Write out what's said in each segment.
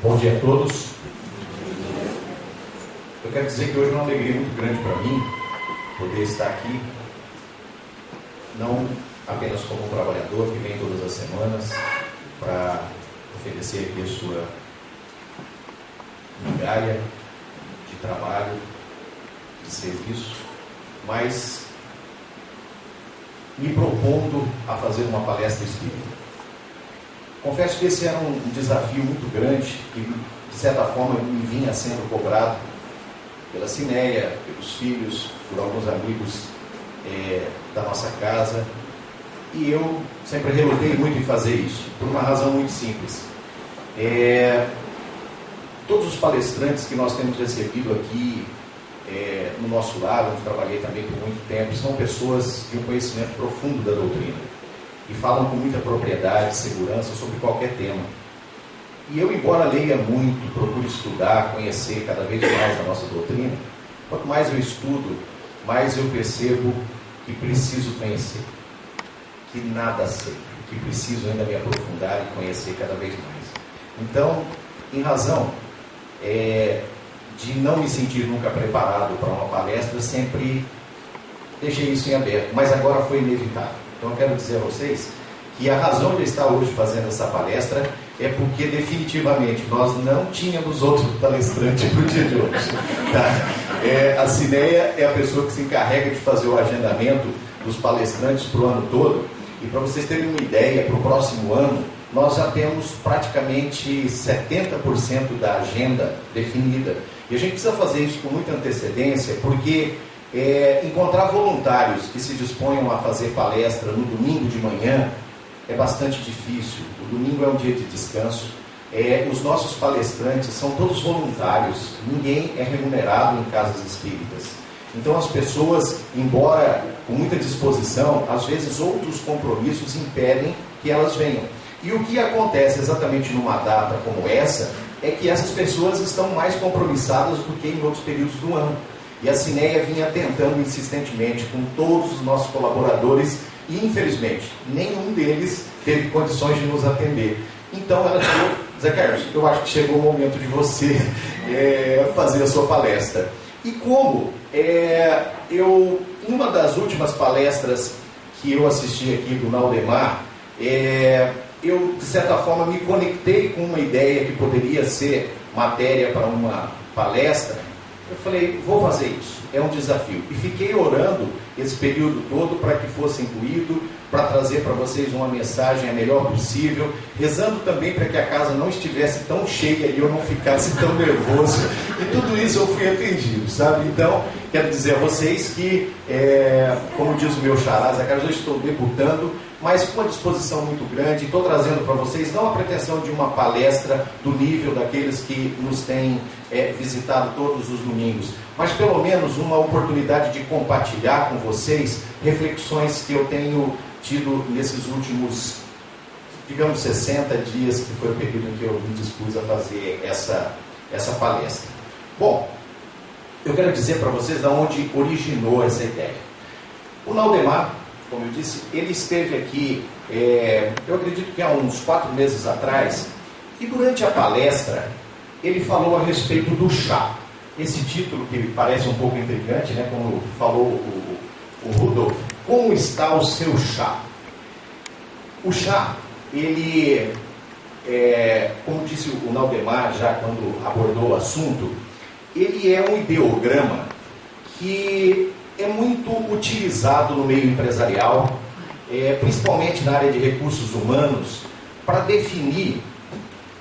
Bom dia a todos. Eu quero dizer que hoje é uma alegria muito grande para mim poder estar aqui, não apenas como um trabalhador que vem todas as semanas para oferecer aqui a sua migalha de trabalho, de serviço, mas me propondo a fazer uma palestra espírita. Confesso que esse era um desafio muito grande que, de certa forma, me vinha sendo cobrado pela Cineia, pelos filhos, por alguns amigos da nossa casa. E eu sempre relutei muito em fazer isso, por uma razão muito simples. Todos os palestrantes que nós temos recebido aqui no nosso lar, onde trabalhei também por muito tempo, são pessoas de um conhecimento profundo da doutrina e falam com muita propriedade, segurança sobre qualquer tema. E eu, embora leia muito, procuro estudar, conhecer cada vez mais a nossa doutrina, quanto mais eu estudo, mais eu percebo que preciso conhecer, que nada sei, que preciso ainda me aprofundar e conhecer cada vez mais. Então, em razão de não me sentir nunca preparado para uma palestra, sempre deixei isso em aberto, mas agora foi inevitável. Então eu quero dizer a vocês que a razão de eu estar hoje fazendo essa palestra é porque definitivamente nós não tínhamos outro palestrante para o dia de hoje. Tá? A Cineia é a pessoa que se encarrega de fazer o agendamento dos palestrantes para o ano todo. E para vocês terem uma ideia, para o próximo ano, nós já temos praticamente 70% da agenda definida. E a gente precisa fazer isso com muita antecedência, porque encontrar voluntários que se disponham a fazer palestra no domingo de manhã é bastante difícil. O domingo é um dia de descanso. Os nossos palestrantes são todos voluntários, ninguém é remunerado em casas espíritas. Então as pessoas, embora com muita disposição, às vezes outros compromissos impedem que elas venham. E o que acontece exatamente numa data como essa é que essas pessoas estão mais compromissadas do que em outros períodos do ano. E a Cineia vinha tentando insistentemente com todos os nossos colaboradores e, infelizmente, nenhum deles teve condições de nos atender. Então ela falou: Zé Carlos, eu acho que chegou o momento de você fazer a sua palestra. E como em uma das últimas palestras que eu assisti aqui do Naldemar, eu, de certa forma, me conectei com uma ideia que poderia ser matéria para uma palestra. Eu falei, vou fazer isso, é um desafio. E fiquei orando esse período todo para que fosse incluído, para trazer para vocês uma mensagem a melhor possível, rezando também para que a casa não estivesse tão cheia e eu não ficasse tão nervoso. E tudo isso eu fui atendido, sabe? Então, quero dizer a vocês que, como diz o meu xará, Zé Carlos, eu estou debutando, mas com uma disposição muito grande. Estou trazendo para vocês não a pretensão de uma palestra do nível daqueles que nos têm visitado todos os domingos, mas pelo menos uma oportunidade de compartilhar com vocês reflexões que eu tenho tido nesses últimos, digamos, 60 dias, que foi o período em que eu me dispus a fazer essa palestra. Bom, eu quero dizer para vocês de onde originou essa ideia. O Naldemar, como eu disse, ele esteve aqui, eu acredito que há uns 4 meses atrás, e durante a palestra ele falou a respeito do chá. Esse título que parece um pouco intrigante, né, como falou o Rudolf, como está o seu chá? O chá, ele, como disse o Naldemar já quando abordou o assunto, ele é um ideograma que é muito utilizado no meio empresarial, principalmente na área de recursos humanos, para definir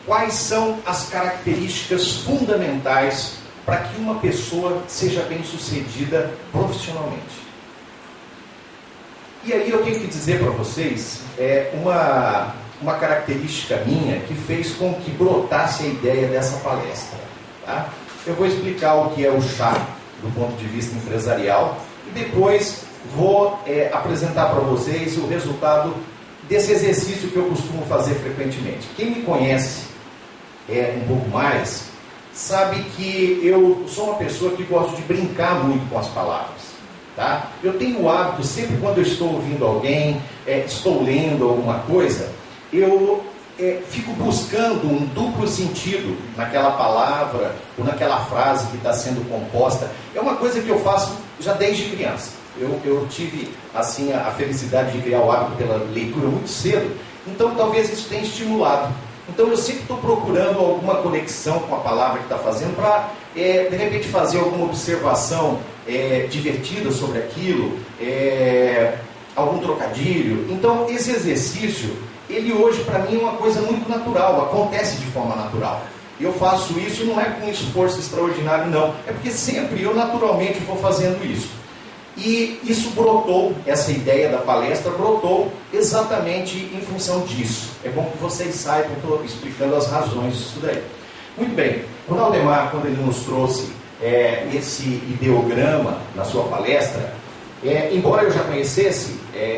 quais são as características fundamentais para que uma pessoa seja bem-sucedida profissionalmente. E aí eu tenho que dizer para vocês uma característica minha que fez com que brotasse a ideia dessa palestra. Tá? Eu vou explicar o que é o chá do ponto de vista empresarial e depois vou apresentar para vocês o resultado desse exercício que eu costumo fazer frequentemente. Quem me conhece um pouco mais sabe que eu sou uma pessoa que gosto de brincar muito com as palavras. Tá? Eu tenho o hábito, sempre quando eu estou ouvindo alguém, estou lendo alguma coisa, eu fico buscando um duplo sentido naquela palavra ou naquela frase que está sendo composta. É uma coisa que eu faço já desde criança. Eu tive assim a felicidade de criar o hábito pela leitura muito cedo, então talvez isso tenha estimulado. Então eu sempre estou procurando alguma conexão com a palavra que está fazendo para, de repente, fazer alguma observação divertida sobre aquilo, algum trocadilho. Então esse exercício, ele hoje para mim é uma coisa muito natural, acontece de forma natural. Eu faço isso não é com esforço extraordinário não, é porque sempre eu naturalmente vou fazendo isso. E isso brotou, essa ideia da palestra brotou exatamente em função disso. É bom que vocês saibam, estou explicando as razões disso daí. Muito bem, o Naldemar, quando ele nos trouxe esse ideograma na sua palestra, embora eu já conhecesse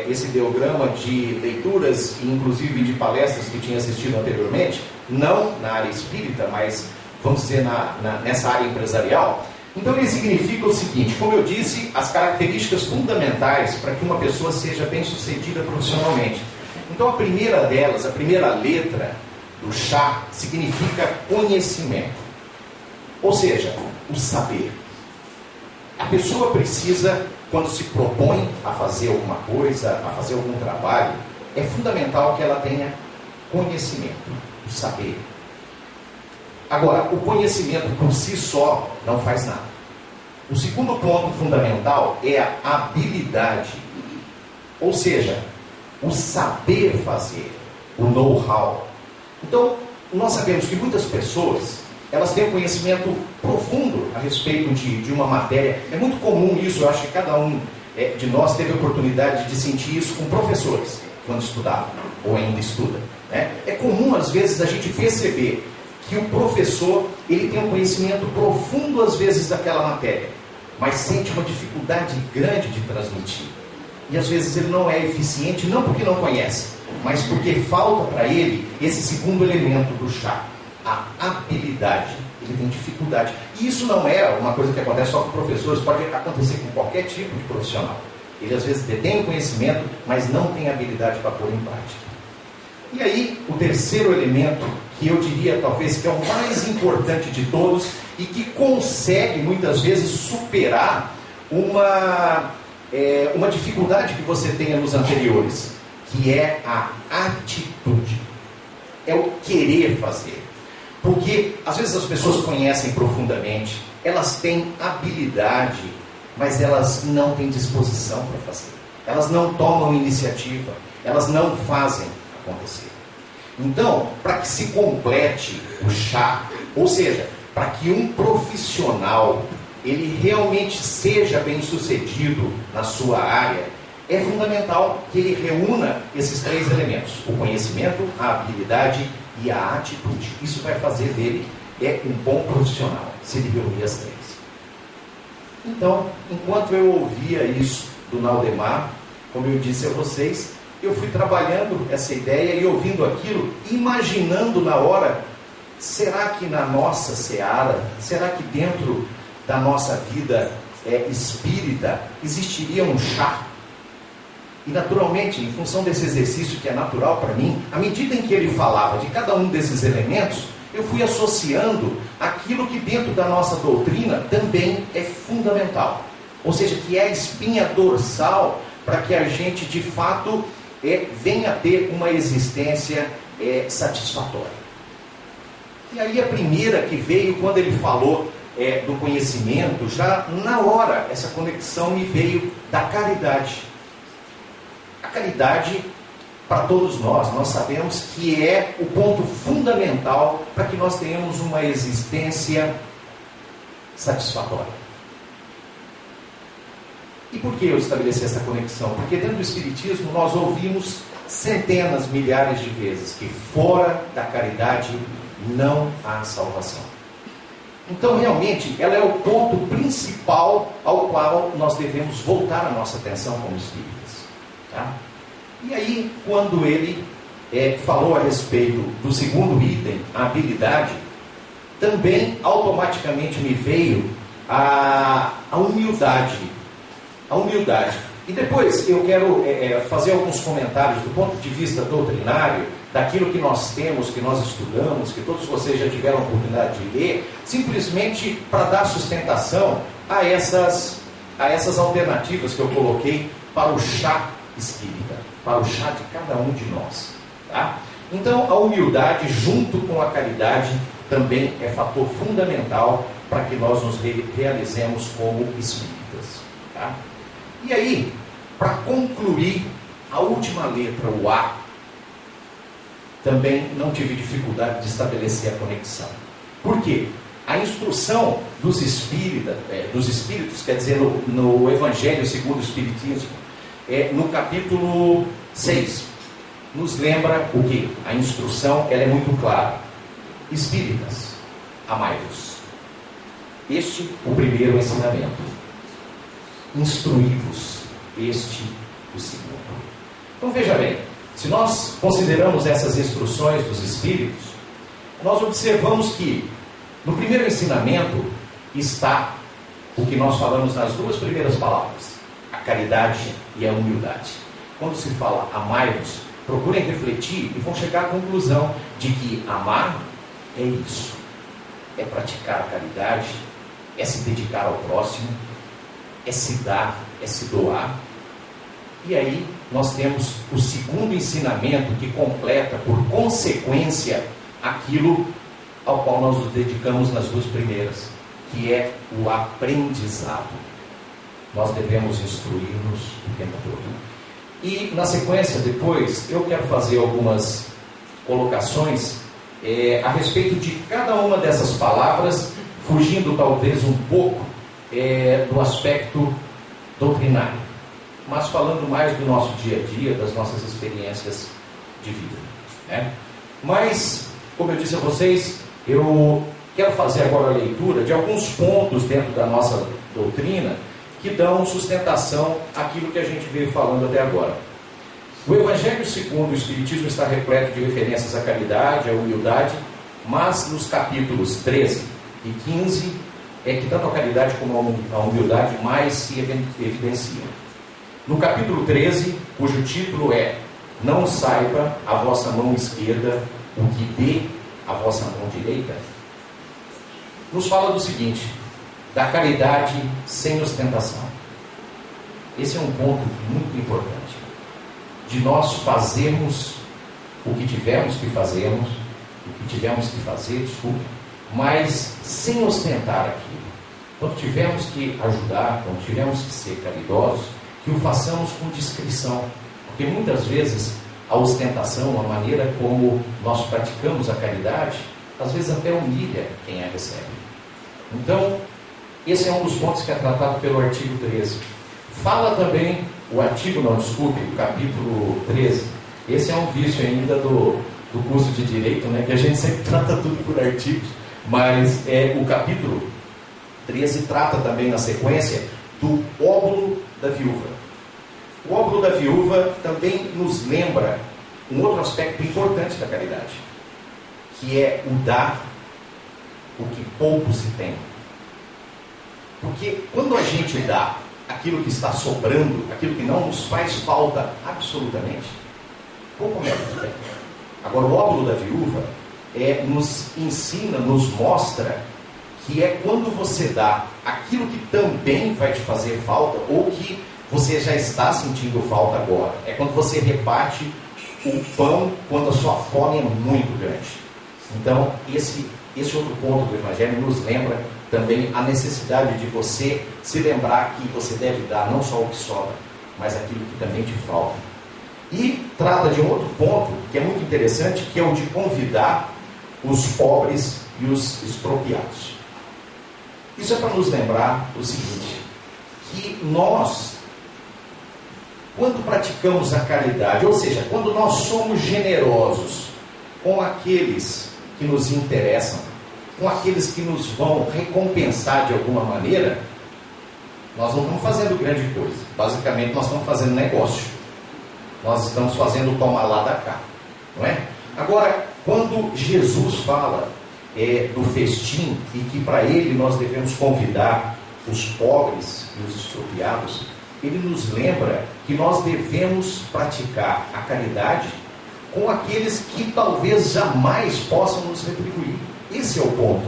esse ideograma de leituras e inclusive de palestras que tinha assistido anteriormente, não na área espírita, mas vamos dizer nessa área empresarial, então ele significa o seguinte: como eu disse, as características fundamentais para que uma pessoa seja bem sucedida profissionalmente. Então a primeira delas, a primeira letra do chá, significa conhecimento, ou seja, o saber. A pessoa precisa, quando se propõe a fazer alguma coisa, a fazer algum trabalho, é fundamental que ela tenha conhecimento, o saber. Agora, o conhecimento por si só não faz nada. O segundo ponto fundamental é a habilidade, ou seja, o saber fazer, o know-how. Então, nós sabemos que muitas pessoas, elas têm um conhecimento profundo a respeito de uma matéria. É muito comum isso, eu acho que cada um de nós teve a oportunidade de sentir isso com professores, quando estudava, ou ainda estuda. É comum, às vezes, a gente perceber que o professor, ele tem um conhecimento profundo, às vezes, daquela matéria, mas sente uma dificuldade grande de transmitir. E, às vezes, ele não é eficiente, não porque não conhece, mas porque falta para ele esse segundo elemento do chá, a habilidade. Ele tem dificuldade. E isso não é uma coisa que acontece só com professores, pode acontecer com qualquer tipo de profissional. Ele, às vezes, detém o conhecimento, mas não tem habilidade para pôr em prática. E aí, o terceiro elemento, que eu diria talvez que é o mais importante de todos e que consegue muitas vezes superar uma dificuldade que você tenha nos anteriores, que é a atitude, é o querer fazer. Porque às vezes as pessoas conhecem profundamente, elas têm habilidade, mas elas não têm disposição para fazer, elas não tomam iniciativa, elas não fazem acontecer. Então, para que se complete o chá, ou seja, para que um profissional ele realmente seja bem sucedido na sua área, é fundamental que ele reúna esses três elementos: o conhecimento, a habilidade e a atitude. Isso vai fazer dele um bom profissional, se ele reunir as três. Então, enquanto eu ouvia isso do Naldemar, como eu disse a vocês, eu fui trabalhando essa ideia e ouvindo aquilo, imaginando na hora, será que na nossa seara, será que dentro da nossa vida espírita existiria um chá? E naturalmente, em função desse exercício que é natural para mim, à medida em que ele falava de cada um desses elementos, eu fui associando aquilo que dentro da nossa doutrina também é fundamental. Ou seja, que é a espinha dorsal para que a gente de fato venha a ter uma existência satisfatória. E aí a primeira que veio quando ele falou do conhecimento, já na hora essa conexão me veio da caridade. A caridade, para todos nós sabemos que é o ponto fundamental para que nós tenhamos uma existência satisfatória. E por que eu estabeleci essa conexão? Porque dentro do Espiritismo nós ouvimos centenas, milhares de vezes que fora da caridade não há salvação. Então realmente ela é o ponto principal ao qual nós devemos voltar a nossa atenção como espíritas. Tá? E aí, quando ele falou a respeito do segundo item, a habilidade, também automaticamente me veio a humildade. A humildade. E depois eu quero fazer alguns comentários do ponto de vista doutrinário daquilo que nós temos, que nós estudamos, que todos vocês já tiveram a oportunidade de ler, simplesmente para dar sustentação a essas alternativas que eu coloquei para o chá espírita, para o chá de cada um de nós. Tá? Então, a humildade, junto com a caridade, também é fator fundamental para que nós nos realizemos como espíritas. Tá? E aí, para concluir, a última letra, o A, também não tive dificuldade de estabelecer a conexão. Por quê? A instrução dos espíritos, quer dizer, no Evangelho segundo o Espiritismo, no capítulo 6, nos lembra o quê? A instrução, ela é muito clara. Espíritas, amai-vos. Este o primeiro ensinamento. Instruí-vos. Este o segundo. Então veja bem, se nós consideramos essas instruções dos Espíritos, nós observamos que no primeiro ensinamento está o que nós falamos nas duas primeiras palavras, a caridade e a humildade. Quando se fala amai-vos, procurem refletir e vão chegar à conclusão de que amar é isso, é praticar a caridade, é se dedicar ao próximo, é se dar, é se doar. E aí nós temos o segundo ensinamento que completa por consequência aquilo ao qual nós nos dedicamos nas duas primeiras, que é o aprendizado. Nós devemos instruir-nos o tempo todo. E na sequência, depois, eu quero fazer algumas colocações a respeito de cada uma dessas palavras, fugindo talvez um pouco do aspecto doutrinário, mas falando mais do nosso dia a dia, das nossas experiências de vida, né? Mas, como eu disse a vocês, eu quero fazer agora a leitura de alguns pontos dentro da nossa doutrina que dão sustentação àquilo que a gente veio falando até agora. O Evangelho segundo o Espiritismo está repleto de referências à caridade, à humildade, mas nos capítulos 13 e 15 é que tanto a caridade como a humildade mais se evidenciam. No capítulo 13, cujo título é Não saiba a vossa mão esquerda o que dê a vossa mão direita, nos fala do seguinte: da caridade sem ostentação. Esse é um ponto muito importante, de nós fazermos o que tivermos que fazermos, mas sem ostentar aquilo. Quando tivermos que ajudar, quando tivermos que ser caridosos, que o façamos com discrição, porque muitas vezes a ostentação, a maneira como nós praticamos a caridade, às vezes até humilha quem a recebe. Então, esse é um dos pontos que é tratado pelo artigo 13. Fala também, o capítulo 13, esse é um vício ainda do curso de Direito, né, que a gente sempre trata tudo por artigos, mas o capítulo 13 trata também na sequência do óbolo da viúva. O óbolo da viúva também nos lembra um outro aspecto importante da caridade, que é o dar o que pouco se tem. Porque quando a gente dá aquilo que está sobrando, aquilo que não nos faz falta absolutamente, pouco menos tem. Agora, o óbolo da viúva nos ensina, nos mostra que é quando você dá aquilo que também vai te fazer falta, ou que você já está sentindo falta agora. É quando você reparte o pão quando a sua fome é muito grande. Então, esse outro ponto do Evangelho nos lembra também a necessidade de você se lembrar que você deve dar não só o que sobra, mas aquilo que também te falta. E trata de um outro ponto que é muito interessante, que é o de convidar os pobres e os expropriados. Isso é para nos lembrar o seguinte, que nós, quando praticamos a caridade, ou seja, quando nós somos generosos com aqueles que nos interessam, com aqueles que nos vão recompensar de alguma maneira, nós não estamos fazendo grande coisa. Basicamente, nós estamos fazendo negócio. Nós estamos fazendo toma lá da cá, não é? Agora, quando Jesus fala do festim e que para ele nós devemos convidar os pobres e os expropriados, ele nos lembra que nós devemos praticar a caridade com aqueles que talvez jamais possam nos retribuir. Esse é o ponto.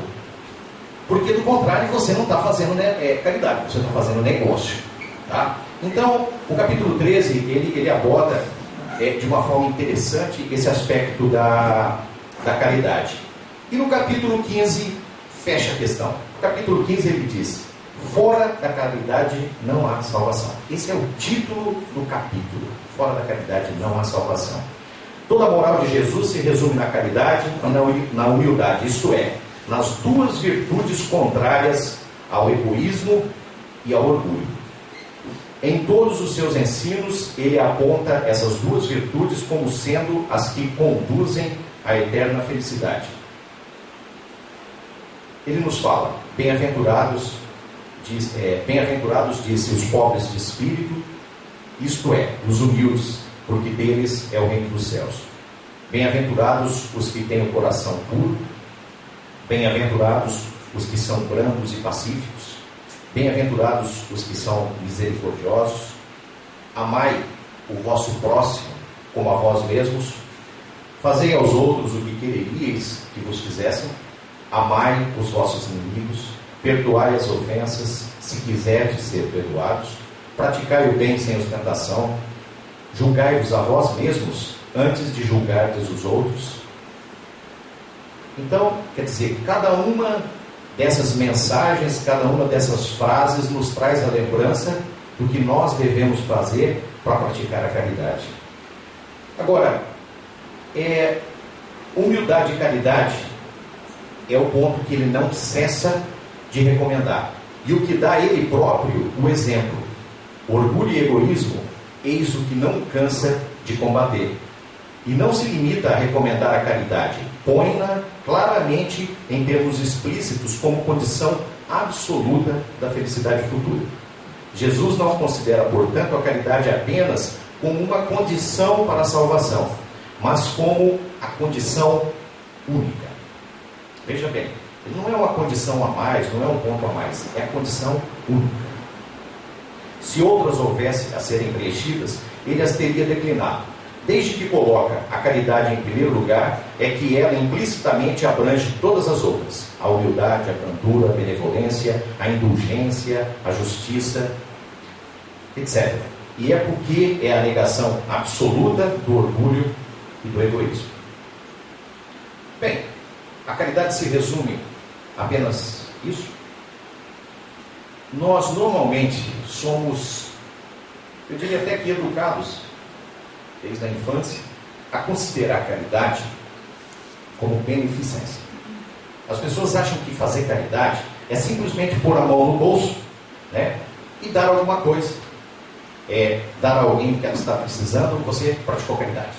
Porque do contrário, você não está fazendo caridade, você está fazendo negócio. Tá? Então, o capítulo 13, ele aborda de uma forma interessante esse aspecto da caridade. E no capítulo 15, fecha a questão. No capítulo 15 ele diz: fora da caridade não há salvação. Esse é o título do capítulo. Fora da caridade não há salvação. Toda a moral de Jesus se resume na caridade e na humildade, isto é, nas duas virtudes contrárias ao egoísmo e ao orgulho. Em todos os seus ensinos, ele aponta essas duas virtudes como sendo as que conduzem à eterna felicidade. Ele nos fala: bem-aventurados, disse, os pobres de espírito, isto é, os humildes, porque deles é o reino dos céus. Bem-aventurados os que têm o coração puro, bem-aventurados os que são brandos e pacíficos, bem-aventurados os que são misericordiosos. Amai o vosso próximo como a vós mesmos, fazei aos outros o que quereríeis que vos fizessem. Amai os vossos inimigos, perdoai as ofensas, se quiserdes ser perdoados, praticai o bem sem ostentação, julgai-vos a vós mesmos antes de julgardes os outros. Então, quer dizer, cada uma dessas mensagens, cada uma dessas frases nos traz a lembrança do que nós devemos fazer para praticar a caridade. Agora, humildade e caridade é o ponto que ele não cessa de recomendar. E o que dá ele próprio o exemplo. Orgulho e egoísmo, eis o que não cansa de combater. E não se limita a recomendar a caridade, põe-na claramente em termos explícitos como condição absoluta da felicidade futura. Jesus não considera, portanto, a caridade apenas como uma condição para a salvação, mas como a condição única. Veja bem, ele não é uma condição a mais, não é um ponto a mais, é a condição única. Se outras houvessem a serem preenchidas, ele as teria declinado. Desde que coloca a caridade em primeiro lugar, é que ela implicitamente abrange todas as outras: a humildade, a brandura, a benevolência, a indulgência, a justiça, etc. E é porque é a negação absoluta do orgulho e do egoísmo. Bem, a caridade se resume apenas isso? Nós normalmente somos, eu diria até que educados, desde a infância, a considerar a caridade como beneficência. As pessoas acham que fazer caridade é simplesmente pôr a mão no bolso, né, e dar alguma coisa. Dar a alguém que ela está precisando, você praticou caridade.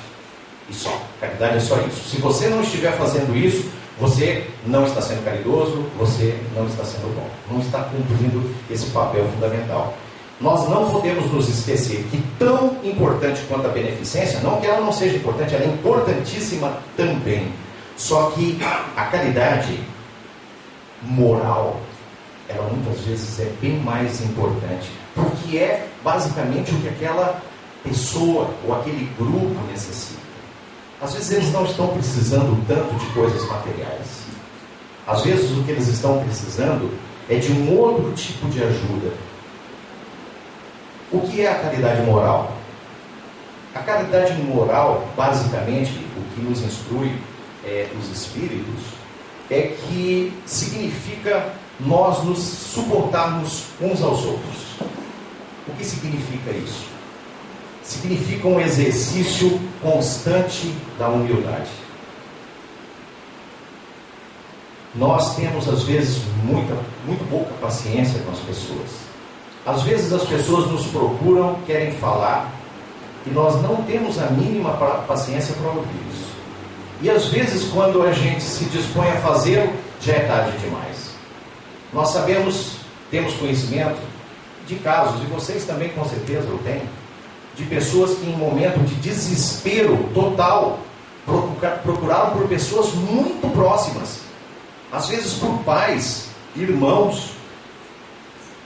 E só. Caridade é só isso. Se você não estiver fazendo isso, você não está sendo caridoso, você não está sendo bom. Não está cumprindo esse papel fundamental. Nós não podemos nos esquecer que tão importante quanto a beneficência, não que ela não seja importante, ela é importantíssima também. Só que a caridade moral, ela muitas vezes é bem mais importante, porque é basicamente o que aquela pessoa ou aquele grupo necessita. Às vezes eles não estão precisando tanto de coisas materiais. Às vezes o que eles estão precisando é de um outro tipo de ajuda. O que é a caridade moral? A caridade moral, basicamente, o que nos instrui os espíritos, é que significa nós nos suportarmos uns aos outros. O que significa isso? Significa um exercício constante da humildade. Nós temos, às vezes, muito pouca paciência com as pessoas. Às vezes as pessoas nos procuram, querem falar, e nós não temos a mínima paciência para ouvir isso. E às vezes, quando a gente se dispõe a fazê-lo, já é tarde demais. Nós sabemos, temos conhecimento de casos, e vocês também com certeza o têm, de pessoas que em momento de desespero total procuraram por pessoas muito próximas, às vezes por pais, irmãos,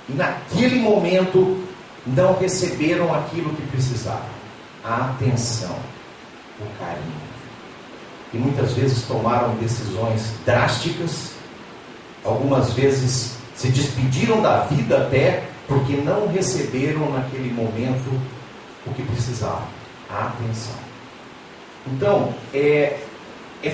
e naquele momento não receberam aquilo que precisavam: a atenção, o carinho. e muitas vezes tomaram decisões drásticas, algumas vezes se despediram da vida até porque não receberam naquele momento o que precisavam, a atenção. Então, é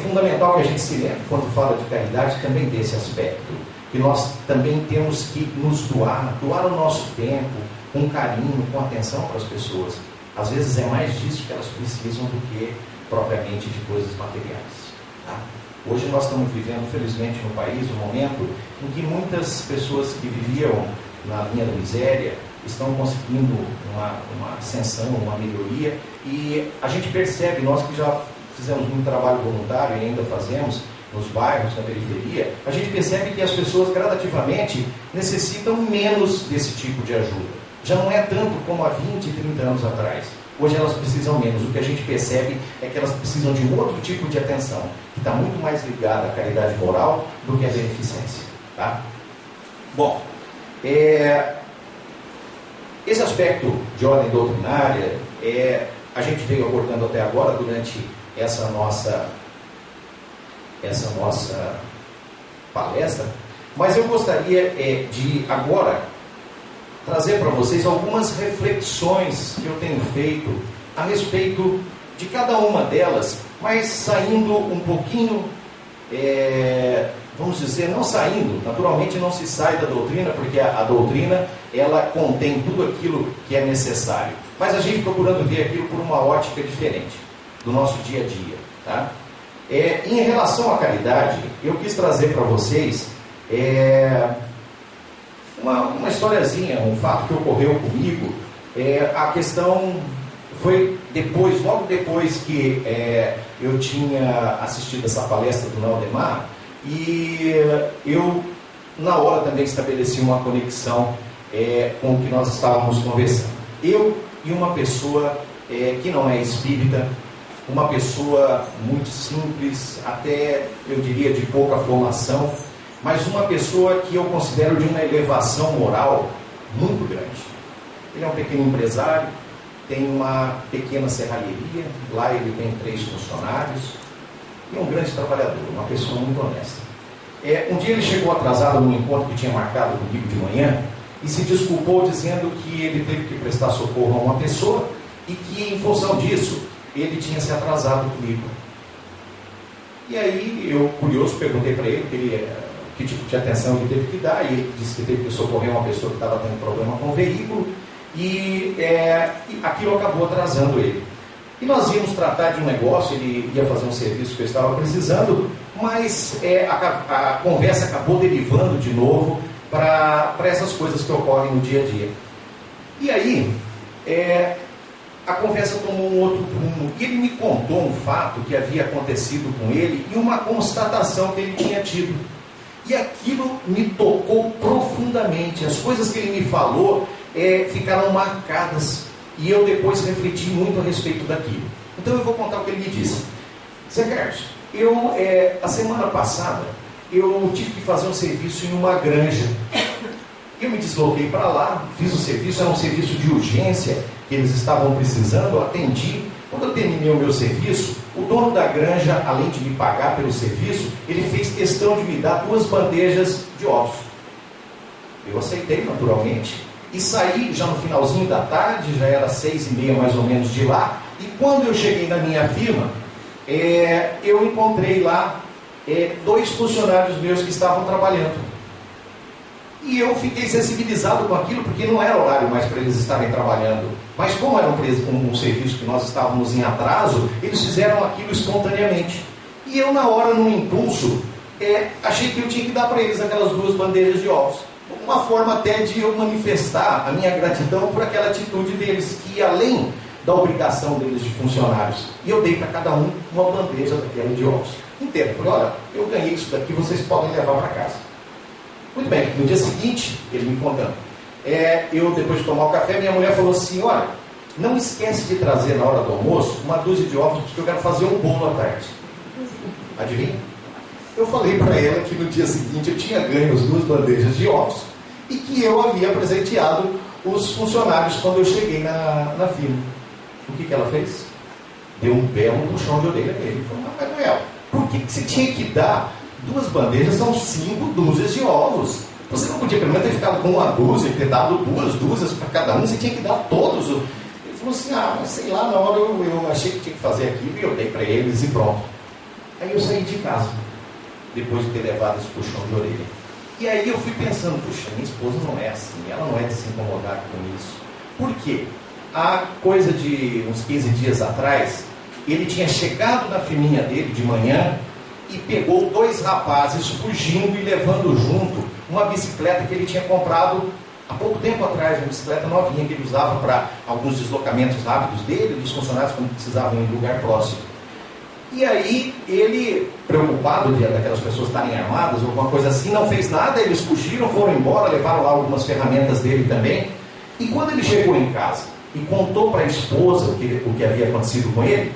fundamental que a gente se lembre, quando fala de caridade, também desse aspecto, que nós também temos que nos doar o nosso tempo, com carinho, com atenção para as pessoas. Às vezes é mais disso que elas precisam do que propriamente de coisas materiais. Tá? Hoje nós estamos vivendo, felizmente, no país, um momento em que muitas pessoas que viviam na linha da miséria estão conseguindo uma ascensão, uma melhoria, e a gente percebe, nós que já fizemos muito trabalho voluntário e ainda fazemos nos bairros, na periferia, a gente percebe que as pessoas gradativamente necessitam menos desse tipo de ajuda. Já não é tanto como há 20, 30 anos atrás. Hoje elas precisam menos. O que a gente percebe é que elas precisam de um outro tipo de atenção, que está muito mais ligada à caridade moral do que à beneficência. Tá? Bom, esse aspecto de ordem doutrinária, a gente veio abordando até agora durante essa nossa palestra, mas eu gostaria de agora trazer para vocês algumas reflexões que eu tenho feito a respeito de cada uma delas, mas saindo um pouquinho, vamos dizer, não saindo, naturalmente não se sai da doutrina, porque a doutrina, ela contém tudo aquilo que é necessário, mas a gente procurando ver aquilo por uma ótica diferente do nosso dia a dia. Tá? Em relação à caridade, eu quis trazer para vocês uma historiazinha, um fato que ocorreu comigo. A questão foi logo depois que eu tinha assistido essa palestra do Naldemar, e eu na hora também estabeleci uma conexão com o que nós estávamos conversando. Eu e uma pessoa que não é espírita, uma pessoa muito simples, até eu diria de pouca formação, mas uma pessoa que eu considero de uma elevação moral muito grande. Ele é um pequeno empresário, tem uma pequena serralheria, lá ele tem 3 funcionários, e é um grande trabalhador, uma pessoa muito honesta. Um dia ele chegou atrasado num encontro que tinha marcado comigo de manhã, e se desculpou dizendo que ele teve que prestar socorro a uma pessoa, e que em função disso, ele tinha se atrasado comigo. E aí, eu, curioso, perguntei para ele que tipo de atenção ele teve que dar, e ele disse que teve que socorrer uma pessoa que estava tendo problema com o veículo, e aquilo acabou atrasando ele. E nós íamos tratar de um negócio, ele ia fazer um serviço que eu estava precisando, mas a conversa acabou derivando de novo para essas coisas que ocorrem no dia a dia. E aí, a conversa tomou um outro rumo, e ele me contou um fato que havia acontecido com ele e uma constatação que ele tinha tido. E aquilo me tocou profundamente. As coisas que ele me falou ficaram marcadas, e eu depois refleti muito a respeito daquilo. Então eu vou contar o que ele me disse. Zé Carlos, a semana passada eu tive que fazer um serviço em uma granja. Eu me desloquei para lá, fiz o serviço, era um serviço de urgência que eles estavam precisando, atendi. Quando eu terminei o meu serviço, o dono da granja, além de me pagar pelo serviço, ele fez questão de me dar 2 bandejas de ovos. Eu aceitei naturalmente e saí já no finalzinho da tarde, já era 6h30 mais ou menos de lá, e quando eu cheguei na minha firma, eu encontrei lá 2 funcionários meus que estavam trabalhando. E eu fiquei sensibilizado com aquilo, porque não era horário mais para eles estarem trabalhando. Mas como era um serviço que nós estávamos em atraso, eles fizeram aquilo espontaneamente. E eu, na hora, num impulso, achei que eu tinha que dar para eles aquelas 2 bandejas de ovos. Uma forma até de eu manifestar a minha gratidão por aquela atitude deles, que além da obrigação deles de funcionários, e eu dei para cada um uma bandeja daquela de ovos. Inteira. Falei, olha, eu ganhei isso daqui, vocês podem levar para casa. Muito bem, no dia seguinte, ele me contando, eu depois de tomar o café, minha mulher falou assim, olha, não esquece de trazer na hora do almoço uma dúzia de ovos, porque eu quero fazer um bolo à tarde. Adivinha? Eu falei para ela que no dia seguinte eu tinha ganho as 2 bandejas de ovos e que eu havia presenteado os funcionários quando eu cheguei na firma. O que ela fez? deu um belo puxão de orelha nele. Falou, mas Manuel, por que você tinha que dar 2 bandejas, são 5 dúzias de ovos? Você não podia pelo menos ter ficado com 1 dúzia, ter dado 2 dúzias para cada um, você tinha que dar todos. Ele falou assim, mas sei lá, na hora eu achei que tinha que fazer aquilo e eu dei para eles e pronto. Aí eu saí de casa, depois de ter levado esse puxão de orelha. E aí eu fui pensando, puxa, minha esposa não é assim, ela não é de se incomodar com isso. Por quê? Há coisa de uns 15 dias atrás, ele tinha chegado na firminha dele de manhã e pegou 2 rapazes fugindo e levando junto uma bicicleta que ele tinha comprado há pouco tempo atrás, uma bicicleta novinha que ele usava para alguns deslocamentos rápidos dele, dos funcionários quando precisavam ir em lugar próximo. E aí ele, preocupado daquelas pessoas estarem armadas ou alguma coisa assim, não fez nada, eles fugiram, foram embora, levaram lá algumas ferramentas dele também. E quando ele chegou em casa e contou para a esposa o que havia acontecido com ele,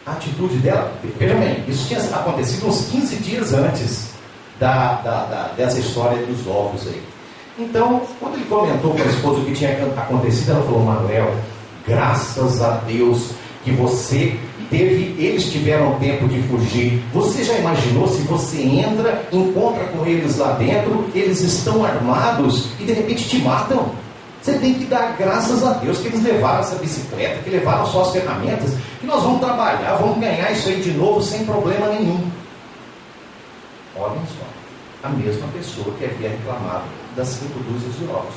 a atitude dela, veja bem, isso tinha acontecido uns 15 dias antes dessa história dos ovos aí. Então, quando ele comentou para a esposa o que tinha acontecido, ela falou, Manuel, graças a Deus que eles tiveram tempo de fugir. Você já imaginou se você entra, encontra com eles lá dentro, eles estão armados e de repente te matam? Você tem que dar graças a Deus que eles levaram essa bicicleta, que levaram só as ferramentas, que nós vamos trabalhar, vamos ganhar isso aí de novo sem problema nenhum. Olhem só, a mesma pessoa que havia reclamado das 5 dúzias de ovos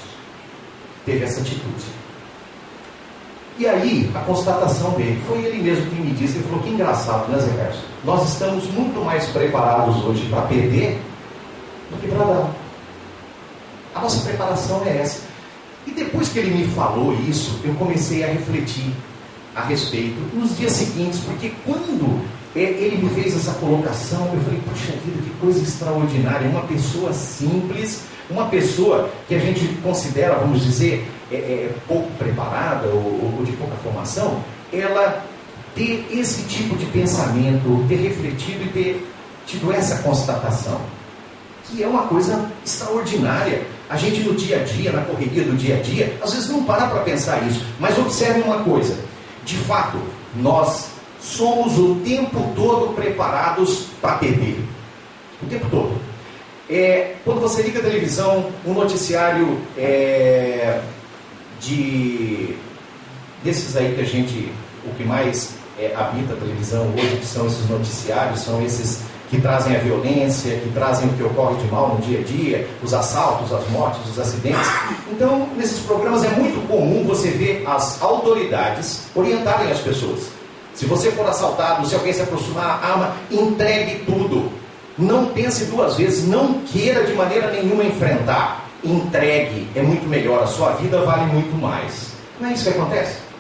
teve essa atitude. E aí, a constatação dele, foi ele mesmo que me disse, ele falou, que engraçado, né, Zé Carlos? Nós estamos muito mais preparados hoje para perder do que para dar. A nossa preparação é essa. E depois que ele me falou isso, eu comecei a refletir a respeito nos dias seguintes, porque quando ele me fez essa colocação, eu falei, puxa vida, que coisa extraordinária, uma pessoa simples, uma pessoa que a gente considera, vamos dizer, pouco preparada ou de pouca formação, ela ter esse tipo de pensamento, ter refletido e ter tido essa constatação, que é uma coisa extraordinária. A gente no dia a dia, na correria do dia a dia, às vezes não para pensar isso, mas observe uma coisa, de fato, nós somos o tempo todo preparados para perder, o tempo todo. Quando você liga a televisão, um noticiário desses aí que a gente, o que mais habita a televisão hoje, que são esses noticiários, são esses que trazem a violência, que trazem o que ocorre de mal no dia a dia, os assaltos, as mortes, os acidentes. Então, nesses programas é muito comum você ver as autoridades orientarem as pessoas. Se você for assaltado, se alguém se aproximar, arma, entregue tudo. Não pense 2 vezes, não queira de maneira nenhuma enfrentar. Entregue, é muito melhor, a sua vida vale muito mais. Não é isso que acontece?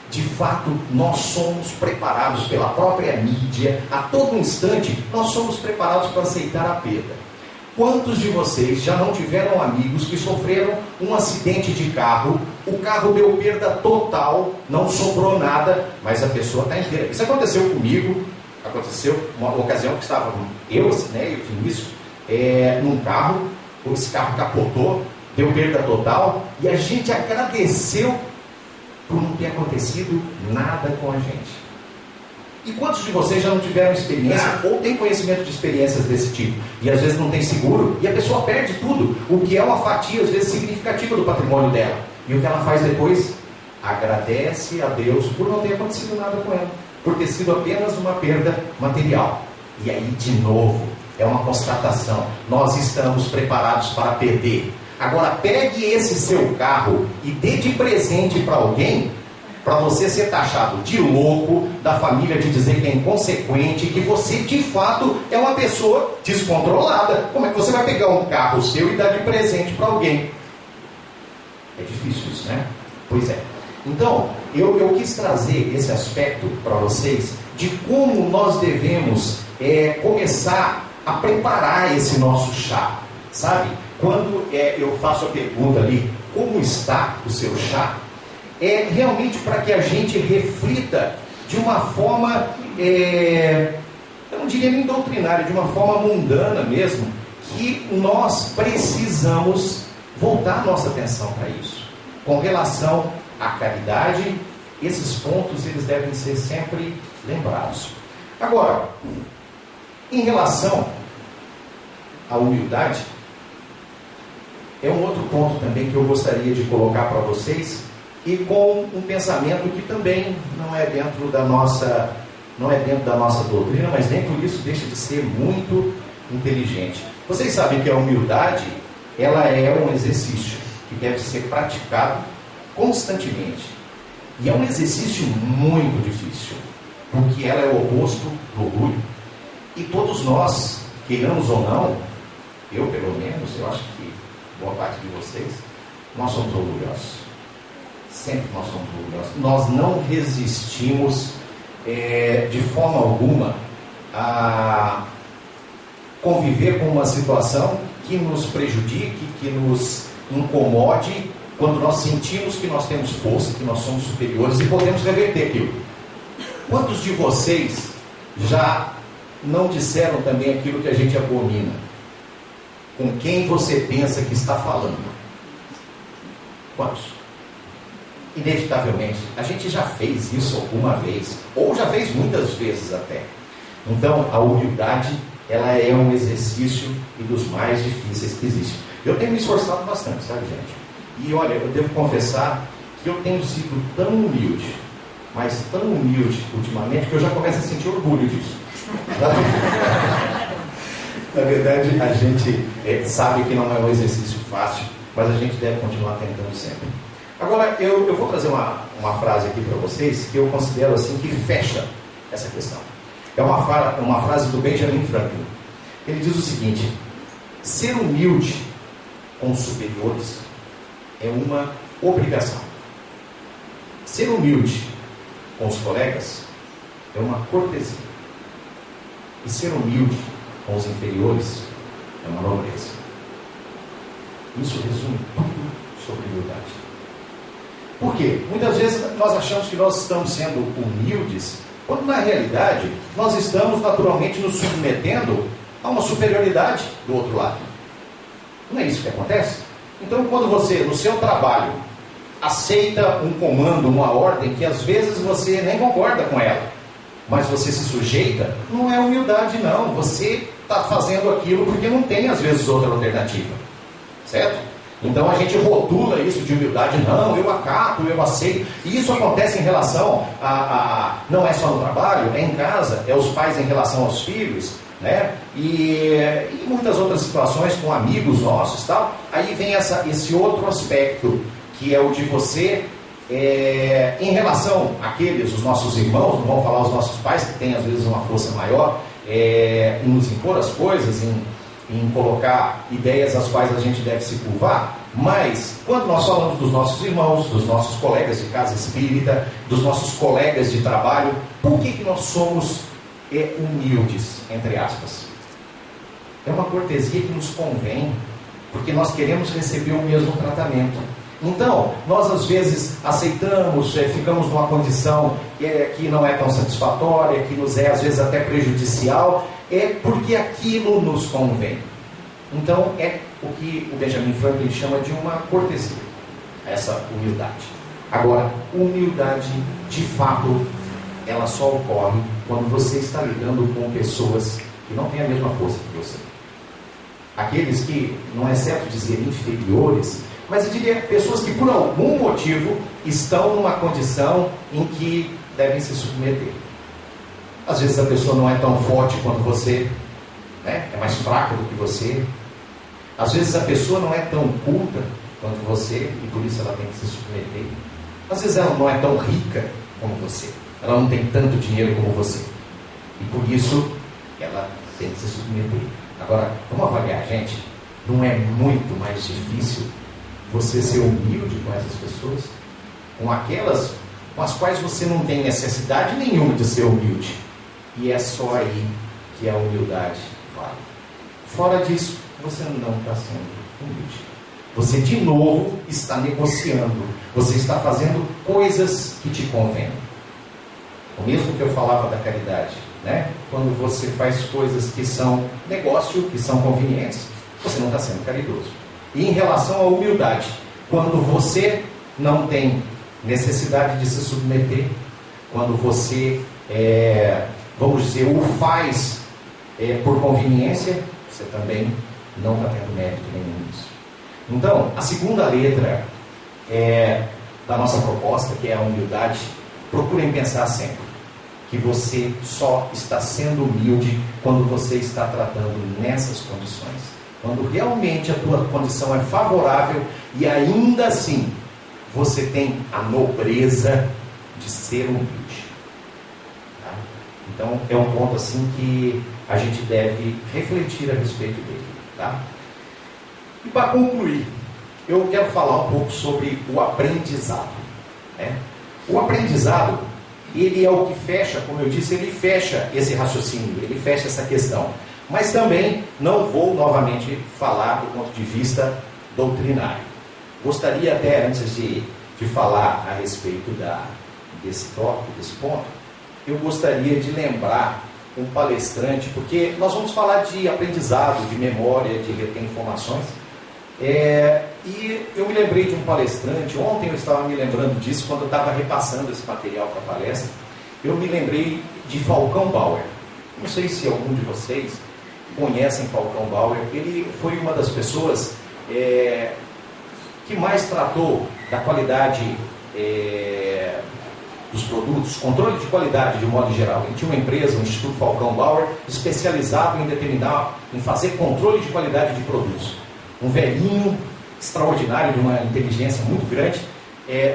De fato, nós somos preparados pela própria mídia, a todo instante, nós somos preparados para aceitar a perda. Quantos de vocês já não tiveram amigos que sofreram um acidente de carro, o carro deu perda total, não sobrou nada, mas a pessoa está inteira? Isso aconteceu comigo, aconteceu uma ocasião que estava eu e o Vinícius, num carro, esse carro capotou, deu perda total, e a gente agradeceu por não ter acontecido nada com a gente. E quantos de vocês já não tiveram experiência ou têm conhecimento de experiências desse tipo? E às vezes não tem seguro e a pessoa perde tudo, o que é uma fatia às vezes significativa do patrimônio dela. E o que ela faz depois? Agradece a Deus por não ter acontecido nada com ela, por ter sido apenas uma perda material. E aí de novo, é uma constatação, nós estamos preparados para perder. Agora pegue esse seu carro e dê de presente para alguém, para você ser taxado de louco, da família de dizer que é inconsequente, que você de fato é uma pessoa descontrolada. Como é que você vai pegar um carro seu e dar de presente para alguém? É difícil isso, né? Pois é. Então, eu quis trazer esse aspecto para vocês, de como nós devemos começar a preparar esse nosso chá, sabe? Quando eu faço a pergunta ali, como está o seu chá? É realmente para que a gente reflita de uma forma, eu não diria nem doutrinária, de uma forma mundana mesmo, que nós precisamos voltar nossa atenção para isso, com relação à caridade, esses pontos eles devem ser sempre lembrados. Agora, em relação à humildade, é um outro ponto também que eu gostaria de colocar para vocês, e com um pensamento que também não é dentro da nossa doutrina, mas nem por isso deixa de ser muito inteligente. Vocês sabem que a humildade, ela é um exercício que deve ser praticado constantemente. E é um exercício muito difícil, porque ela é o oposto do orgulho. E todos nós, queiramos ou não, eu pelo menos, eu acho que boa parte de vocês, nós somos orgulhosos. Sempre nós somos orgulhosos. Nós não resistimos de forma alguma a conviver com uma situação que nos prejudique, que nos incomode, quando nós sentimos que nós temos força, que nós somos superiores e podemos reverter aquilo. Quantos de vocês já não disseram também aquilo que a gente abomina? Com quem você pensa que está falando? Quantos? Inevitavelmente, a gente já fez isso alguma vez, ou já fez muitas vezes até. Então, a humildade, ela é um exercício e dos mais difíceis que existe. Eu tenho me esforçado bastante, sabe, gente? E olha, eu devo confessar que eu tenho sido tão humilde, mas tão humilde ultimamente, que eu já começo a sentir orgulho disso. Na verdade, a gente sabe que não é um exercício fácil, mas a gente deve continuar tentando sempre. Agora, eu vou trazer uma frase aqui para vocês, que eu considero assim, que fecha essa questão. É uma frase do Benjamin Franklin. Ele diz o seguinte: ser humilde com os superiores é uma obrigação. Ser humilde com os colegas é uma cortesia. E ser humilde com os inferiores é uma nobreza. Isso resume tudo sobre humildade. Por quê? Muitas vezes nós achamos que nós estamos sendo humildes, quando na realidade nós estamos naturalmente nos submetendo a uma superioridade do outro lado. Não é isso que acontece? Então, quando você, no seu trabalho, aceita um comando, uma ordem, que às vezes você nem concorda com ela, mas você se sujeita, não é humildade não. Você está fazendo aquilo porque não tem às vezes outra alternativa. Certo? Então a gente rotula isso de humildade. Não, eu acato, eu aceito. E isso acontece em relação não é só no trabalho, é em casa, é os pais em relação aos filhos, né? E muitas outras situações com amigos nossos, tal. Aí vem esse outro aspecto, que é o de você, em relação àqueles, os nossos irmãos, não vamos falar os nossos pais, que têm às vezes uma força maior, em nos impor as coisas, em colocar ideias às quais a gente deve se curvar. Mas quando nós falamos dos nossos irmãos, dos nossos colegas de casa espírita, dos nossos colegas de trabalho, por que nós somos humildes, entre aspas? É uma cortesia que nos convém, porque nós queremos receber o mesmo tratamento. Então, nós às vezes aceitamos, ficamos numa condição que não é tão satisfatória, que nos é às vezes até prejudicial, porque aquilo nos convém. Então, é o que o Benjamin Franklin chama de uma cortesia, essa humildade. Agora, humildade, de fato, ela só ocorre quando você está lidando com pessoas que não têm a mesma força que você. Aqueles que, não é certo dizer inferiores, mas eu diria pessoas que por algum motivo estão numa condição em que devem se submeter. Às vezes a pessoa não é tão forte quanto você, né? É mais fraca do que você. Às vezes a pessoa não é tão culta quanto você e por isso ela tem que se submeter. Às vezes ela não é tão rica como você, ela não tem tanto dinheiro como você e por isso ela tem que se submeter. Agora, vamos avaliar, gente, não é muito mais difícil você ser humilde com essas pessoas, com aquelas com as quais você não tem necessidade nenhuma de ser humilde, e é só aí que a humildade vale. Fora disso, você não está sendo humilde. Você de novo está negociando, você está fazendo coisas que te convêm. O mesmo que eu falava da caridade, né? Quando você faz coisas que são negócio, que são convenientes, você não está sendo caridoso. E em relação à humildade, quando você não tem necessidade de se submeter, quando você, vamos dizer, o faz por conveniência, você também não está tendo mérito nenhum nisso. Então, a segunda letra da nossa proposta, que é a humildade, procurem pensar sempre que você só está sendo humilde quando você está tratando nessas condições. Quando realmente a tua condição é favorável e ainda assim você tem a nobreza de ser humilde. Tá? Então é um ponto assim que a gente deve refletir a respeito dele. Tá? E para concluir, eu quero falar um pouco sobre o aprendizado. Né? O aprendizado, ele é o que fecha, como eu disse, ele fecha esse raciocínio, ele fecha essa questão. Mas também não vou novamente falar do ponto de vista doutrinário. Gostaria até, antes de falar a respeito desse tópico, desse ponto, eu gostaria de lembrar um palestrante, porque nós vamos falar de aprendizado, de memória, de reter informações. E eu me lembrei de um palestrante, ontem eu estava me lembrando disso, quando eu estava repassando esse material para a palestra, eu me lembrei de Falcão Bauer. Não sei se algum de vocês conhecem Falcão Bauer. Ele foi uma das pessoas que mais tratou da qualidade dos produtos, controle de qualidade de modo geral. Ele tinha uma empresa, o Instituto Falcão Bauer, especializado em fazer controle de qualidade de produtos. Um velhinho extraordinário, de uma inteligência muito grande,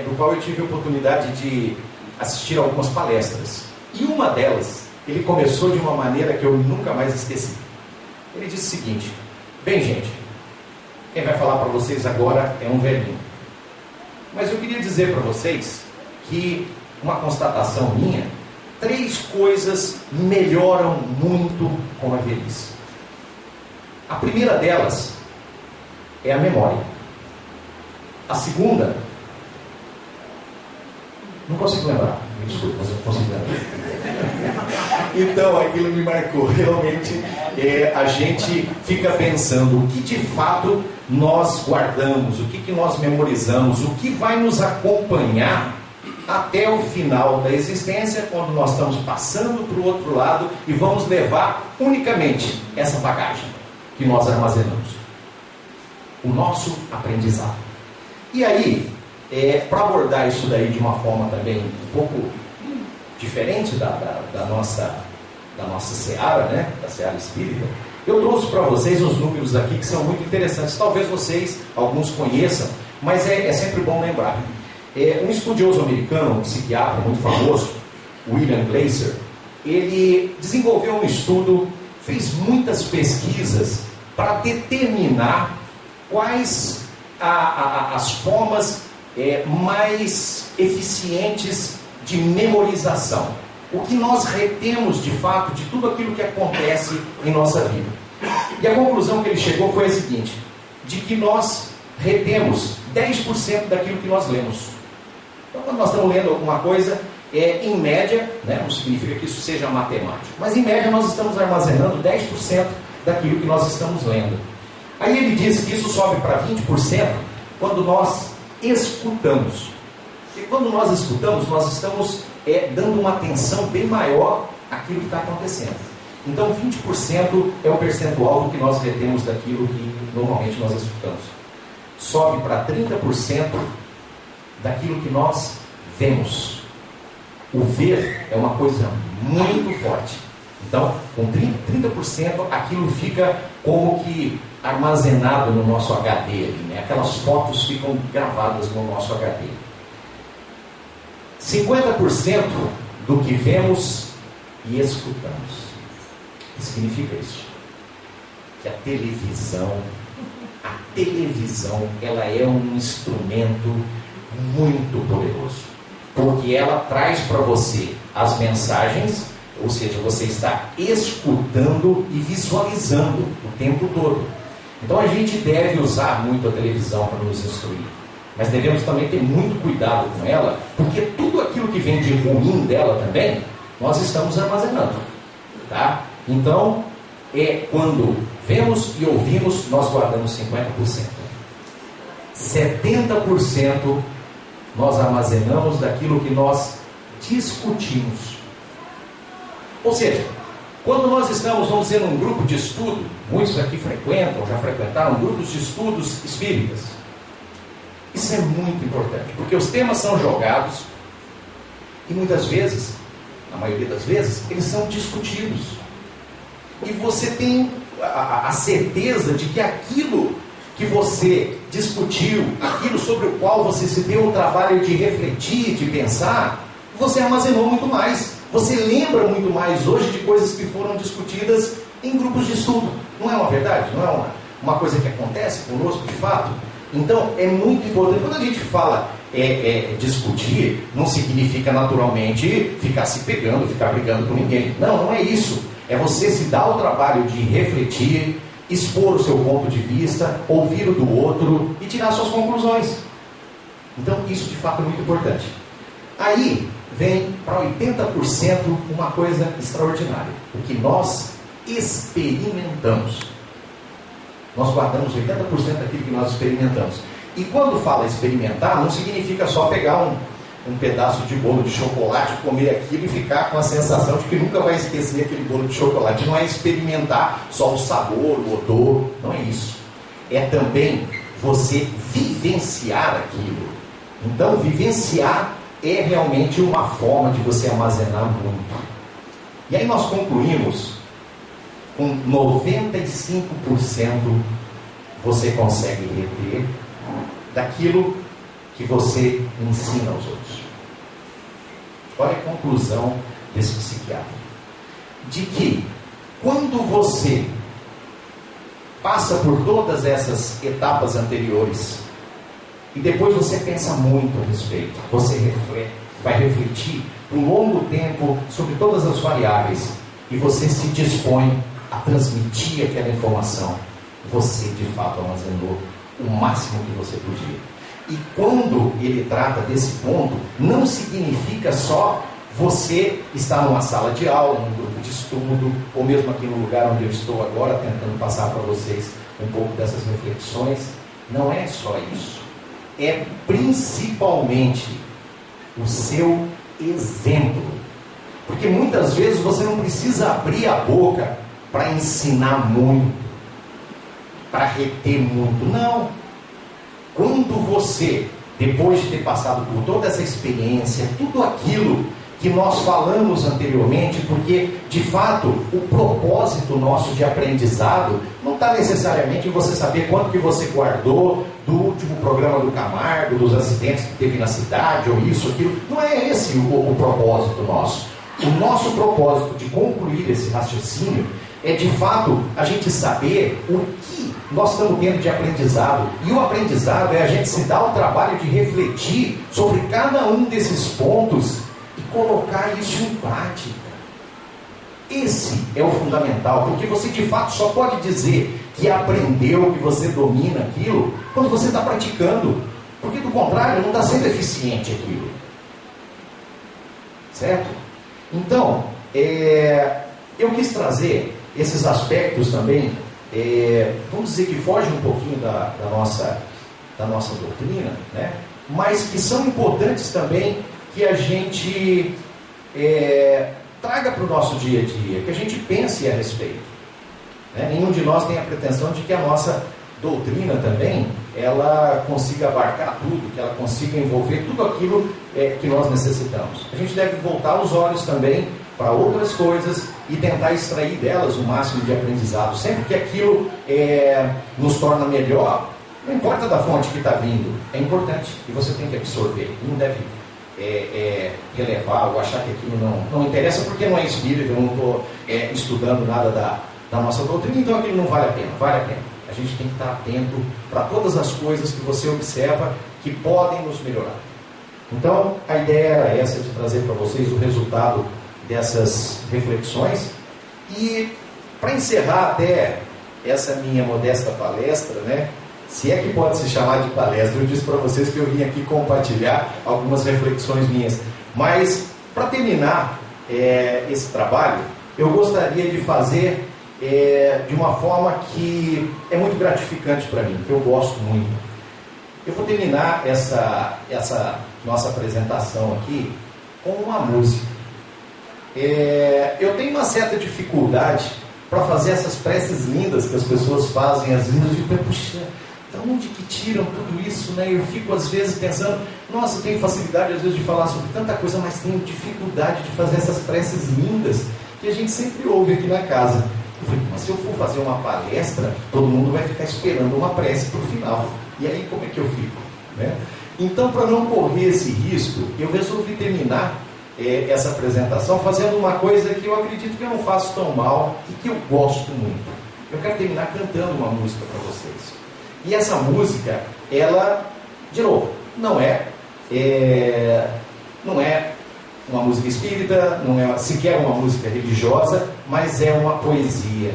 do qual eu tive a oportunidade de assistir a algumas palestras. E uma delas, ele começou de uma maneira que eu nunca mais esqueci. Ele disse o seguinte: bem, gente, quem vai falar para vocês agora é um velhinho. Mas eu queria dizer para vocês que, uma constatação minha, 3 coisas melhoram muito com a velhice. A primeira delas é a memória. A segunda, não consigo lembrar, me desculpe, mas eu consigo lembrar. Então, aquilo me marcou. Realmente, a gente fica pensando o que de fato nós guardamos, o que nós memorizamos, o que vai nos acompanhar até o final da existência, quando nós estamos passando para o outro lado e vamos levar unicamente essa bagagem que nós armazenamos. O nosso aprendizado. E aí, para abordar isso daí de uma forma também um pouco diferente da nossa seara, né? Da seara espírita, eu trouxe para vocês uns números aqui que são muito interessantes. Talvez vocês, alguns conheçam, mas é sempre bom lembrar. Um estudioso americano, um psiquiatra muito famoso, William Glasser, ele desenvolveu um estudo, fez muitas pesquisas para determinar quais as formas mais eficientes de memorização. O que nós retemos de fato de tudo aquilo que acontece em nossa vida. E a conclusão que ele chegou foi a seguinte: de que nós retemos 10% daquilo que nós lemos. Então, quando nós estamos lendo alguma coisa, em média, né, não significa que isso seja matemático, mas em média nós estamos armazenando 10% daquilo que nós estamos lendo. Aí ele diz que isso sobe para 20% quando nós escutamos. E quando nós escutamos, nós estamos dando uma atenção bem maior àquilo que está acontecendo. Então 20% é o percentual do que nós retemos daquilo que normalmente nós escutamos. Sobe para 30% daquilo que nós vemos. O ver é uma coisa muito forte. Então, com 30% aquilo fica como que armazenado no nosso HD ali, né? Aquelas fotos ficam gravadas no nosso HD. 50% do que vemos e escutamos. O que significa isso? Que a televisão, ela é um instrumento muito poderoso, porque ela traz para você as mensagens, ou seja, você está escutando e visualizando o tempo todo. Então a gente deve usar muito a televisão para nos instruir, mas devemos também ter muito cuidado com ela, porque tudo aquilo que vem de ruim dela também, nós estamos armazenando, tá? Então, quando vemos e ouvimos, nós guardamos 50%. 70% nós armazenamos daquilo que nós discutimos. Ou seja, quando nós estamos, vamos dizer, num grupo de estudo, muitos aqui frequentam, já frequentaram grupos de estudos espíritas. Isso é muito importante, porque os temas são jogados e muitas vezes, na maioria das vezes, eles são discutidos. E você tem a certeza de que aquilo que você discutiu, aquilo sobre o qual você se deu o trabalho de refletir, de pensar, você armazenou muito mais. Você lembra muito mais hoje de coisas que foram discutidas em grupos de estudo. Não é uma verdade? Não é uma coisa que acontece conosco de fato? Então, é muito importante. Quando a gente fala discutir, não significa naturalmente ficar se pegando, ficar brigando com ninguém. Não, não é isso. É você se dar o trabalho de refletir, expor o seu ponto de vista, ouvir o do outro e tirar suas conclusões. Então, isso de fato é muito importante. Aí vem para 80% uma coisa extraordinária: o que nós experimentamos. Nós guardamos 80% daquilo que nós experimentamos. E quando fala experimentar, não significa só pegar um pedaço de bolo de chocolate, comer aquilo e ficar com a sensação de que nunca vai esquecer aquele bolo de chocolate. Não é experimentar só o sabor, o odor, não é isso. É também você vivenciar aquilo. Então, vivenciar é realmente uma forma de você armazenar muito. E aí nós concluímos com 95% você consegue reter daquilo que você ensina aos outros. Olha a conclusão desse psiquiatra: de que quando você passa por todas essas etapas anteriores e depois você pensa muito a respeito, você vai refletir por um longo tempo sobre todas as variáveis e você se dispõe a transmitir aquela informação, você de fato armazenou o máximo que você podia. E quando ele trata desse ponto, não significa só você estar numa sala de aula, num grupo de estudo, ou mesmo aqui no lugar onde eu estou agora, tentando passar para vocês um pouco dessas reflexões. Não é só isso. É principalmente o seu exemplo. Porque muitas vezes você não precisa abrir a boca para ensinar muito, para reter muito. Não. Quando você, depois de ter passado por toda essa experiência, tudo aquilo que nós falamos anteriormente, porque de fato o propósito nosso de aprendizado não está necessariamente em você saber quanto que você guardou do último programa do Camargo, dos acidentes que teve na cidade, ou isso, aquilo. Não é esse o propósito nosso. O nosso propósito de concluir esse raciocínio é de fato a gente saber o que nós estamos tendo de aprendizado. E o aprendizado é a gente se dar o trabalho de refletir sobre cada um desses pontos e colocar isso em prática. Esse é o fundamental, porque você de fato só pode dizer que aprendeu, que você domina aquilo, quando você está praticando. Porque do contrário, não está sendo eficiente aquilo. Certo? Então, eu quis trazer esses aspectos também, vamos dizer que fogem um pouquinho da nossa doutrina, né? Mas que são importantes também que a gente traga para o nosso dia a dia, que a gente pense a respeito. Né? Nenhum de nós tem a pretensão de que a nossa doutrina também ela consiga abarcar tudo, que ela consiga envolver tudo aquilo que nós necessitamos. A gente deve voltar os olhos também para outras coisas e tentar extrair delas o máximo de aprendizado. Sempre que aquilo nos torna melhor, não importa da fonte que está vindo, é importante e você tem que absorver. Não deve relevar ou achar que aquilo não interessa porque não é espírito, eu não estou estudando nada da nossa doutrina, então aquilo não vale a pena. Vale a pena. A gente tem que estar atento para todas as coisas que você observa que podem nos melhorar. Então, a ideia era essa, de trazer para vocês o resultado dessas reflexões. E para encerrar até essa minha modesta palestra, né, se é que pode se chamar de palestra, eu disse para vocês que eu vim aqui compartilhar algumas reflexões minhas. Mas, para terminar esse trabalho, eu gostaria de fazer de uma forma que é muito gratificante para mim, que eu gosto muito. Eu vou terminar essa nossa apresentação aqui com uma música. Eu tenho uma certa dificuldade para fazer essas preces lindas que as pessoas fazem, às vezes eu fico, puxa, de onde que tiram tudo isso, né? Eu fico às vezes pensando, nossa, eu tenho facilidade às vezes de falar sobre tanta coisa, mas tenho dificuldade de fazer essas preces lindas que a gente sempre ouve aqui na casa. Eu falei, mas se eu for fazer uma palestra, todo mundo vai ficar esperando uma prece para o final. E aí como é que eu fico? Né? Então, para não correr esse risco, eu resolvi terminar essa apresentação fazendo uma coisa que eu acredito que eu não faço tão mal e que eu gosto muito. Eu quero terminar cantando uma música para vocês. E essa música, ela, de novo, não é uma música espírita, não é sequer uma música religiosa, mas é uma poesia.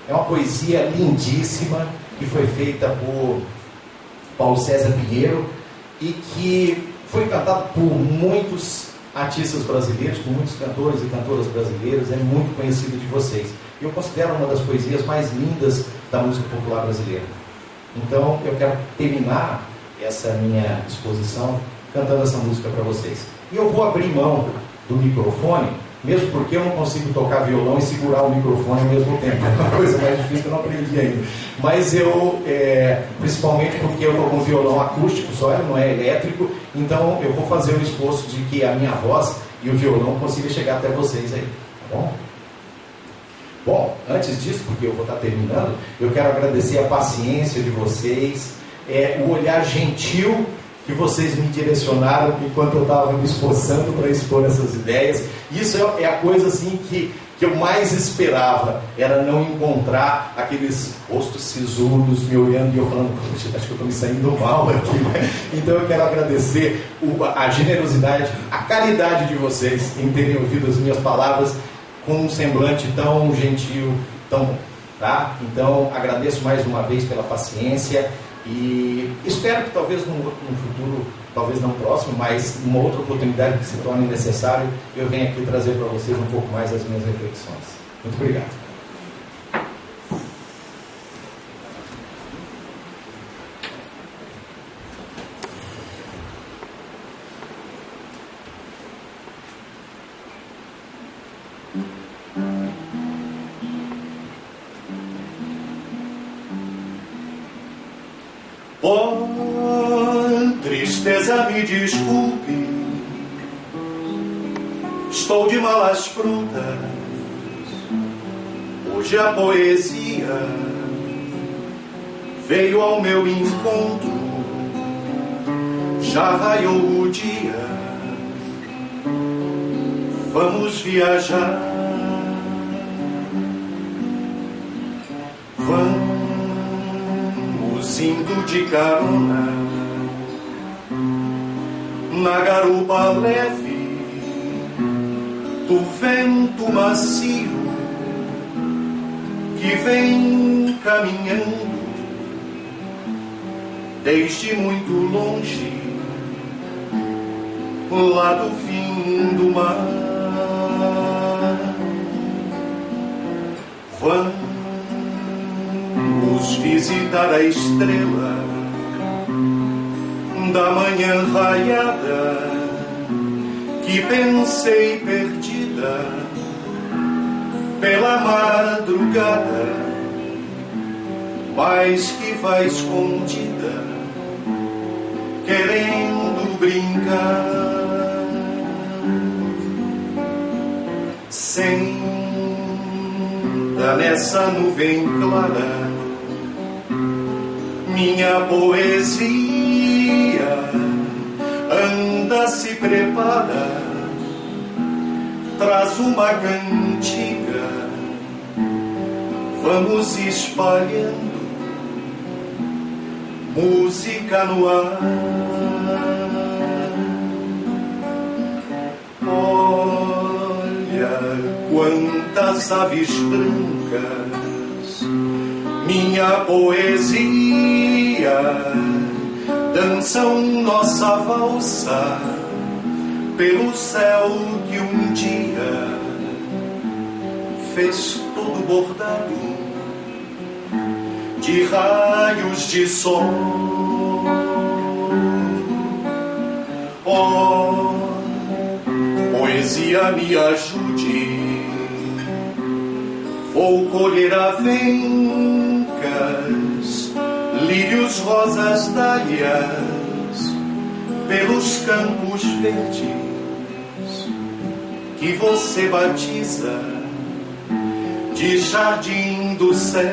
É uma poesia lindíssima que foi feita por Paulo César Pinheiro e que foi cantada por muitos artistas brasileiros, por muitos cantores e cantoras brasileiros, é muito conhecida de vocês. Eu considero uma das poesias mais lindas da música popular brasileira. Então, eu quero terminar essa minha exposição cantando essa música para vocês. E eu vou abrir mão do microfone, mesmo porque eu não consigo tocar violão e segurar o microfone ao mesmo tempo. É uma coisa mais difícil que eu não aprendi ainda. Mas eu, principalmente porque eu estou com violão acústico só, ele não é elétrico, então eu vou fazer o esforço de que a minha voz e o violão consigam chegar até vocês aí, tá bom? Bom, antes disso, porque eu vou estar terminando, eu quero agradecer a paciência de vocês, o olhar gentil que vocês me direcionaram enquanto eu estava me esforçando para expor essas ideias. Isso é a coisa assim que eu mais esperava, era não encontrar aqueles rostos sisudos me olhando e eu falando, poxa, acho que eu estou me saindo mal aqui, né? Então eu quero agradecer a generosidade, a caridade de vocês em terem ouvido as minhas palavras com um semblante tão gentil, tão bom, tá? Então agradeço mais uma vez pela paciência e espero que talvez num futuro, talvez não próximo, mas numa outra oportunidade que se torne necessário, eu venha aqui trazer para vocês um pouco mais as minhas reflexões. Muito obrigado. Oh, tristeza, me desculpe, estou de malas prontas. Hoje a poesia veio ao meu encontro, já raiou o dia, vamos viajar. Vamos indo de carona na garupa leve do vento macio que vem caminhando desde muito longe, lá do fim do mar. Vamos visitar a estrela da manhã raiada que pensei perdida pela madrugada, mas que vai escondida querendo brincar. Senta nessa nuvem clara, minha poesia anda, se prepara, traz uma cantiga, vamos espalhando música no ar. Olha quantas aves brancas, minha poesia, dançam nossa valsa pelo céu que um dia fez todo bordado de raios de sol. Ó, poesia, me ajude, vou colher avencas, lírios, rosas, dálias, pelos campos verdes que você batiza de jardim do céu.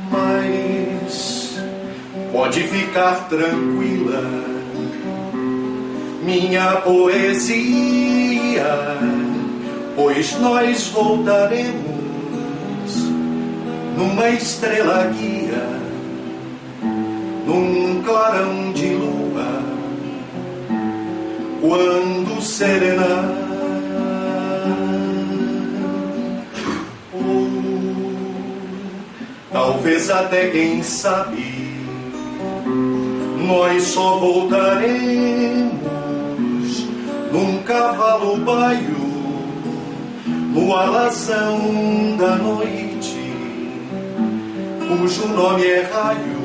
Mas pode ficar tranquila, minha poesia, pois nós voltaremos numa estrela guia, num clarão de lua, quando serenar. Ou talvez até, quem sabe, nós só voltaremos num cavalo baio, no alazão da noite, cujo nome é raio,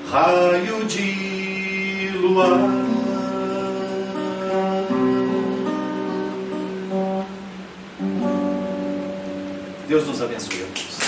raio de luar. Deus nos abençoe a todos.